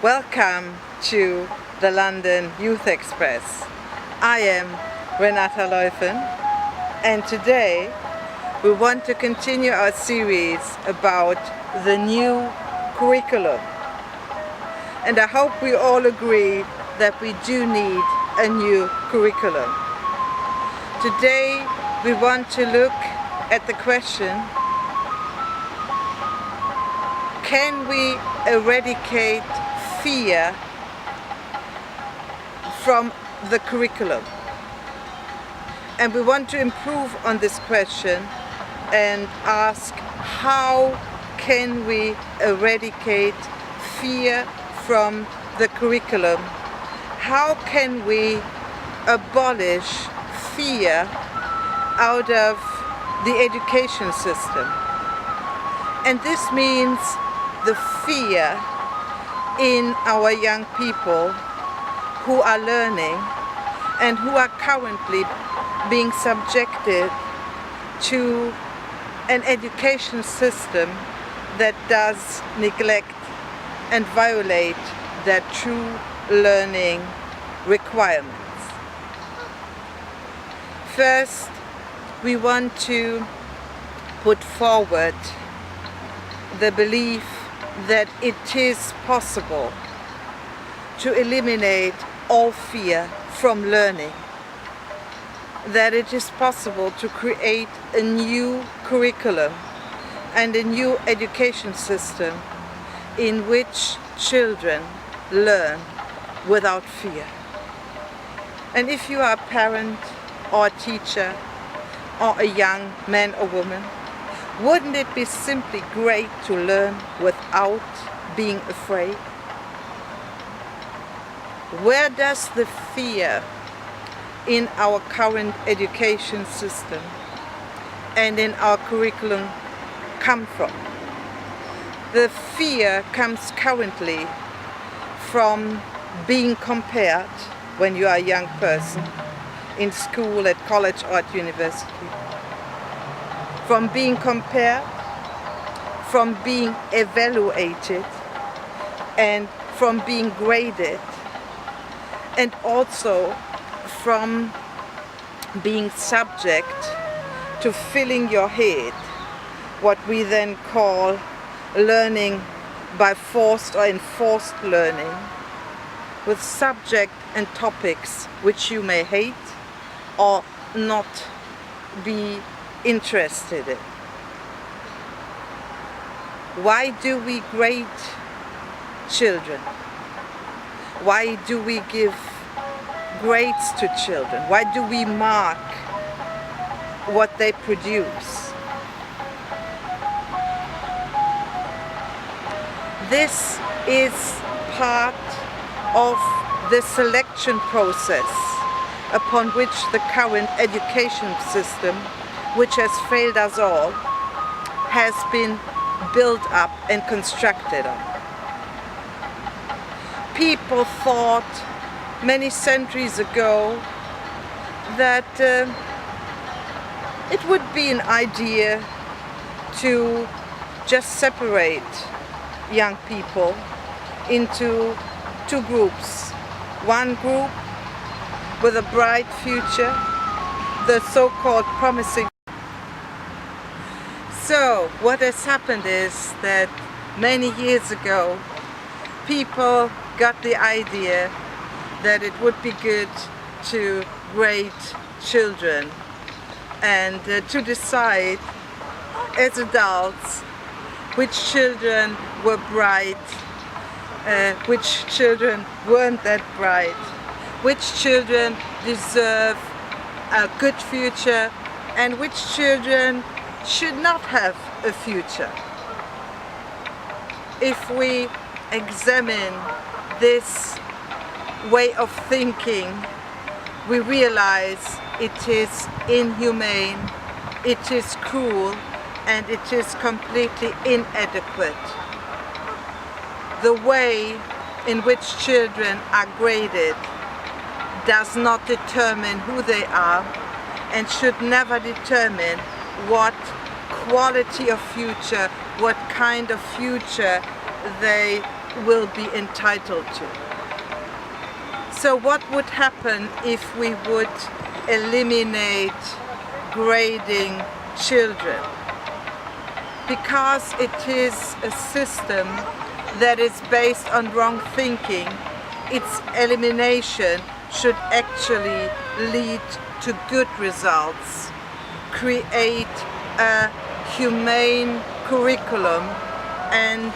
Welcome to the London Youth Express. I am Renata Leuffen, and today we want to continue our series about the new curriculum. And I hope we all agree that we do need a new curriculum. Today we want to look at the question, can we eradicate fear from the curriculum? And we want to improve on this question and ask, how can we eradicate fear from the curriculum? How can we abolish fear out of the education system? And this means the fear in our young people who are learning and who are currently being subjected to an education system that does neglect and violate their true learning requirements. First, we want to put forward the belief that it is possible to eliminate all fear from learning, that it is possible to create a new curriculum and a new education system in which children learn without fear. And if you are a parent or a teacher or a young man or woman, wouldn't it be simply great to learn without being afraid? Where does the fear in our current education system and in our curriculum come from? The fear comes currently from being compared when you are a young person in school, at college or at university. From being compared, from being evaluated, and from being graded, and also from being subject to filling your head, what we then call learning by forced or enforced learning, with subject and topics which you may hate or not be interested in. Why do we grade children? Why do we give grades to children? Why do we mark what they produce? This is part of the selection process upon which the current education system, which has failed us all, has been built up and constructed on. People thought many centuries ago that it would be an idea to just separate young people into two groups. One group with a bright future, the so-called promising. So what has happened is that many years ago people got the idea that it would be good to grade children and to decide as adults which children were bright, which children weren't that bright, which children deserve a good future and which children should not have a future. If we examine this way of thinking, we realize it is inhumane, it is cruel, and it is completely inadequate. The way in which children are graded does not determine who they are and should never determine what quality of future, what kind of future they will be entitled to. So what would happen if we would eliminate grading children? Because it is a system that is based on wrong thinking, its elimination should actually lead to good results, create a humane curriculum, and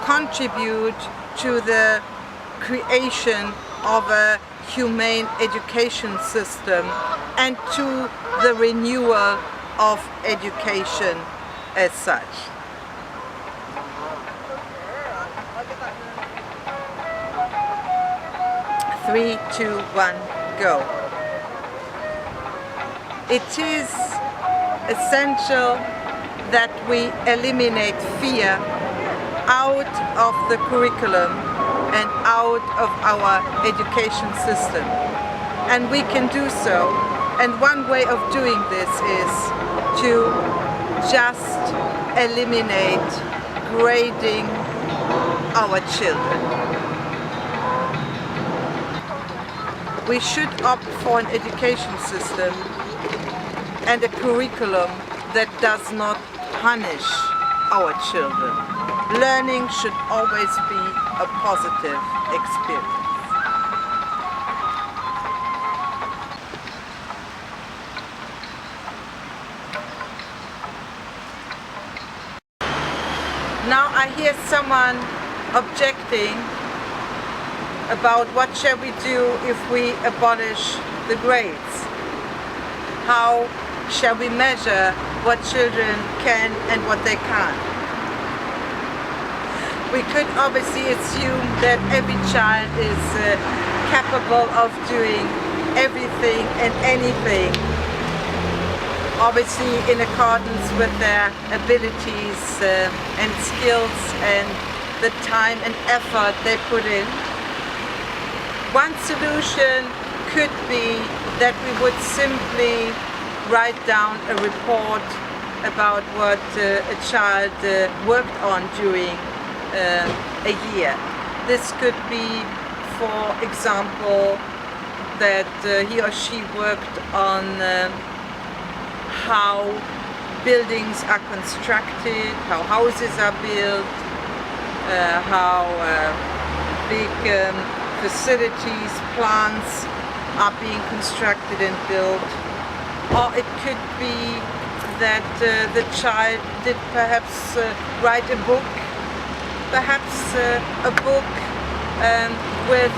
contribute to the creation of a humane education system and to the renewal of education as such. 3, 2, 1, go. It is essential that we eliminate fear out of the curriculum and out of our education system. And we can do so. And one way of doing this is to just eliminate grading our children. We should opt for an education system and a curriculum that does not punish our children. Learning should always be a positive experience. Now I hear someone objecting about what shall we do if we abolish the grades. How shall we measure what children can and what they can't? We could obviously assume that every child is capable of doing everything and anything, obviously in accordance with their abilities and skills and the time and effort they put in. One solution could be that we would simply write down a report about what a child worked on during a year. This could be, for example, that he or she worked on how buildings are constructed, how houses are built, how big facilities, plants are being constructed and built. Or it could be that the child did perhaps write a book, perhaps a book with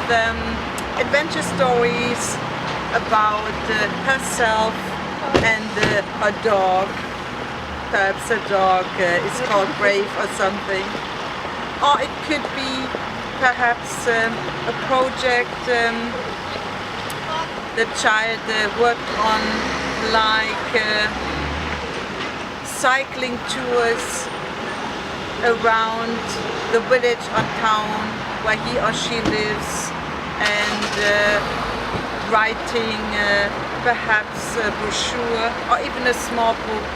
adventure stories about herself and a dog. Perhaps a dog is called Brave or something. Or it could be perhaps a project the child worked on, like cycling tours around the village or town where he or she lives, and writing perhaps a brochure or even a small book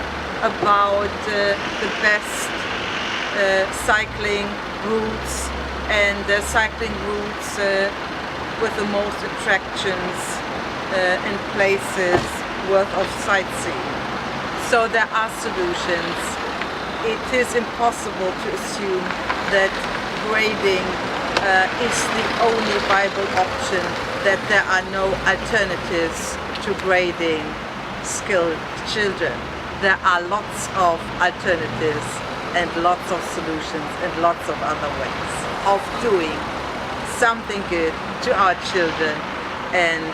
about the best cycling routes and cycling routes with the most attractions and places worth of sightseeing. So there are solutions. It is impossible to assume that grading is the only viable option, that there are no alternatives to grading skilled children. There are lots of alternatives and lots of solutions and lots of other ways of doing something good to our children and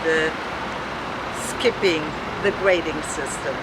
skipping the grading system.